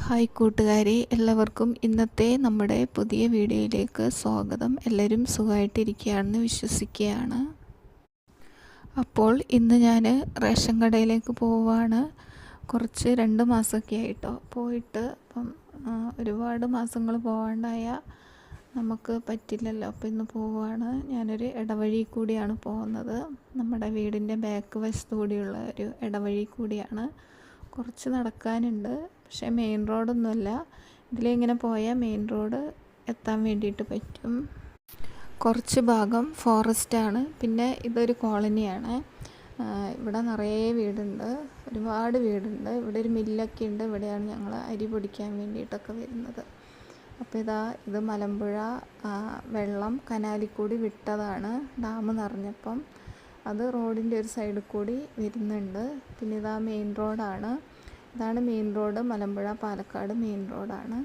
Hi കൂട്ടുകാരെ, എല്ലാവർക്കും ഇന്നത്തെ നമ്മുടെ പുതിയ വീഡിയോയിലേക്ക് സ്വാഗതം. എല്ലാവരും സുഖമായിട്ടിരിക്കുകയാണെന്ന് വിശ്വസിക്കുകയാണ്. അപ്പോൾ ഇന്ന് ഞാൻ റേഷൻ കടയിലേക്ക് പോവുകയാണ്. കുറച്ച് 2 മാസമൊക്കെ ആയിട്ടോ പോയിട്ട്. അപ്പം ഒരുപാട് മാസങ്ങൾ പോകാണ്ടായ നമുക്ക് പറ്റില്ലല്ലോ. അപ്പോൾ ഇന്ന് പോവുകയാണ്. ഞാനൊരു ഇടവഴി കൂടിയാണ് പോകുന്നത്. നമ്മുടെ വീടിൻ്റെ ബാക്ക് വശത്ത് കൂടിയുള്ള ഒരു ഇടവഴി കൂടിയാണ്. കുറച്ച് നടക്കാനുണ്ട്, പക്ഷേ മെയിൻ റോഡൊന്നുമല്ല. ഇതിലിങ്ങനെ പോയാൽ മെയിൻ റോഡ് എത്താൻ വേണ്ടിയിട്ട് പറ്റും. കുറച്ച് ഭാഗം ഫോറസ്റ്റാണ്. പിന്നെ ഇതൊരു കോളനിയാണ്. ഇവിടെ നിറയെ വീടുണ്ട്, ഒരുപാട് വീടുണ്ട്. ഇവിടെ ഒരു മില്ലൊക്കെ ഉണ്ട്. ഇവിടെയാണ് ഞങ്ങൾ അരി പൊടിക്കാൻ വേണ്ടിയിട്ടൊക്കെ വരുന്നത്. അപ്പോൾ ഇത് മലമ്പുഴ വെള്ളം കനാലിൽ കൂടി വിട്ടതാണ്. ഡാം നിറഞ്ഞപ്പം അത് റോഡിൻ്റെ ഒരു സൈഡിൽ കൂടി വരുന്നുണ്ട്. പിന്നെ മെയിൻ റോഡാണ്. ഇതാണ് main road. Malampuzha Palakkad main റോഡാണ്.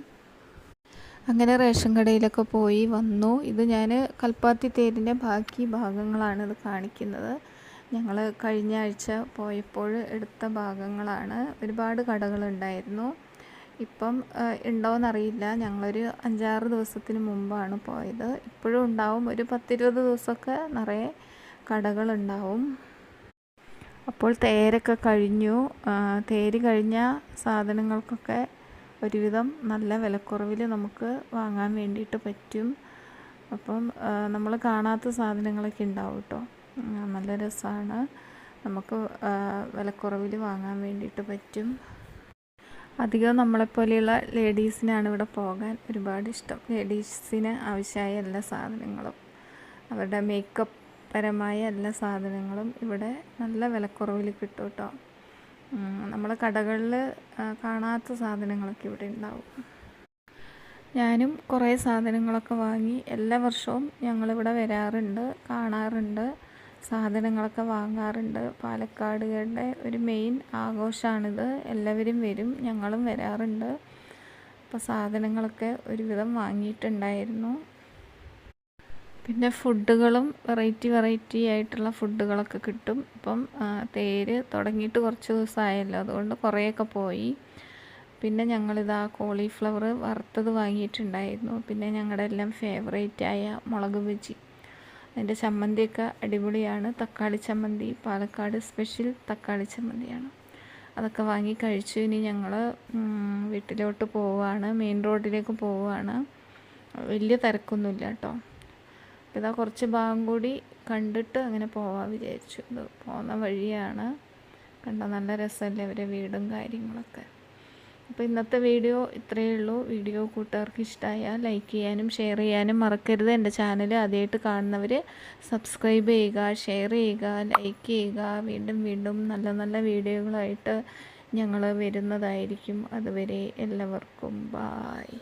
അങ്ങനെ റേഷൻ കടയിലൊക്കെ പോയി വന്നു. ഇത് ഞാൻ കൽപ്പാത്തി തേരിൻ്റെ ബാക്കി ഭാഗങ്ങളാണ് ഇത് കാണിക്കുന്നത്. ഞങ്ങൾ കഴിഞ്ഞ ആഴ്ച പോയപ്പോൾ എടുത്ത ഭാഗങ്ങളാണ്. ഒരുപാട് കടകളുണ്ടായിരുന്നു. ഇപ്പം ഉണ്ടോയെന്നറിയില്ല. ഞങ്ങളൊരു 5-6 ദിവസത്തിന് മുമ്പാണ് പോയത്. ഇപ്പോഴും ഉണ്ടാവും. ഒരു 10-20 ദിവസമൊക്കെ നിറയെ കടകളുണ്ടാവും. അപ്പോൾ തേരൊക്കെ കഴിഞ്ഞു. തേര് കഴിഞ്ഞ സാധനങ്ങൾക്കൊക്കെ ഒരുവിധം നല്ല വിലക്കുറവിൽ നമുക്ക് വാങ്ങാൻ വേണ്ടിയിട്ട് പറ്റും. അപ്പം നമ്മൾ കാണാത്ത സാധനങ്ങളൊക്കെ ഉണ്ടാവും കേട്ടോ. നല്ല രസമാണ്. നമുക്ക് വിലക്കുറവിൽ വാങ്ങാൻ വേണ്ടിയിട്ട് പറ്റും. അധികം നമ്മളെപ്പോലെയുള്ള ലേഡീസിനാണ് ഇവിടെ പോകാൻ ഒരുപാട് ഇഷ്ടം. ലേഡീസിന് ആവശ്യമായ എല്ലാ സാധനങ്ങളും, അവരുടെ മേക്കപ്പ് പരമായ എല്ലാ സാധനങ്ങളും ഇവിടെ നല്ല വിലക്കുറവിൽ കിട്ടും കേട്ടോ. നമ്മൾ കടകളിൽ കാണാത്ത സാധനങ്ങളൊക്കെ ഇവിടെ ഉണ്ടാവും. ഞാനും കുറേ സാധനങ്ങളൊക്കെ വാങ്ങി. എല്ലാ വർഷവും ഞങ്ങളിവിടെ വരാറുണ്ട്, കാണാറുണ്ട്, സാധനങ്ങളൊക്കെ വാങ്ങാറുണ്ട്. പാലക്കാടുകാരുടെ ഒരു മെയിൻ ആഘോഷമാണിത്. എല്ലാവരും വരും, ഞങ്ങളും വരാറുണ്ട്. അപ്പോൾ സാധനങ്ങളൊക്കെ ഒരുവിധം വാങ്ങിയിട്ടുണ്ടായിരുന്നു. പിന്നെ ഫുഡുകളും വെറൈറ്റി ആയിട്ടുള്ള ഫുഡുകളൊക്കെ കിട്ടും. ഇപ്പം തേര് തുടങ്ങിയിട്ട് കുറച്ച് ദിവസമായല്ലോ, അതുകൊണ്ട് കുറേയൊക്കെ പോയി. പിന്നെ ഞങ്ങളിതാ കോളിഫ്ലവർ വറുത്തത് വാങ്ങിയിട്ടുണ്ടായിരുന്നു. പിന്നെ ഞങ്ങളുടെ എല്ലാം ഫേവറേറ്റായ മുളക് ബജി, അതിൻ്റെ ചമ്മന്തിയൊക്കെ അടിപൊളിയാണ്. തക്കാളി ചമ്മന്തി, പാലക്കാട് സ്പെഷ്യൽ തക്കാളി ചമ്മന്തിയാണ്. അതൊക്കെ വാങ്ങി കഴിച്ചു. ഇനി ഞങ്ങൾ വീട്ടിലോട്ട് പോവുകയാണ്, മെയിൻ റോഡിലേക്ക് പോവുകയാണ്. വലിയ തിരക്കൊന്നുമില്ല കേട്ടോ. കുറച്ച് ഭാഗം കൂടി കണ്ടിട്ട് അങ്ങനെ പോവാൻ വിചാരിച്ചു. ഇത് പോകുന്ന വഴിയാണ്. കണ്ടോ, നല്ല രസമല്ലേ അവരെ വീടും കാര്യങ്ങളൊക്കെ. അപ്പോൾ ഇന്നത്തെ വീഡിയോ ഇത്രയേ ഉള്ളൂ. വീഡിയോ കൂട്ടുകാർക്ക് ഇഷ്ടമായാൽ ലൈക്ക് ചെയ്യാനും ഷെയർ ചെയ്യാനും മറക്കരുത്. എൻ്റെ ചാനൽ ആദ്യമായിട്ട് കാണുന്നവർ സബ്സ്ക്രൈബ് ചെയ്യുക, ഷെയർ ചെയ്യുക, ലൈക്ക് ചെയ്യുക. വീണ്ടും നല്ല നല്ല വീഡിയോകളായിട്ട് ഞങ്ങൾ വരുന്നതായിരിക്കും. അതുവരെ എല്ലാവർക്കും ബായ്.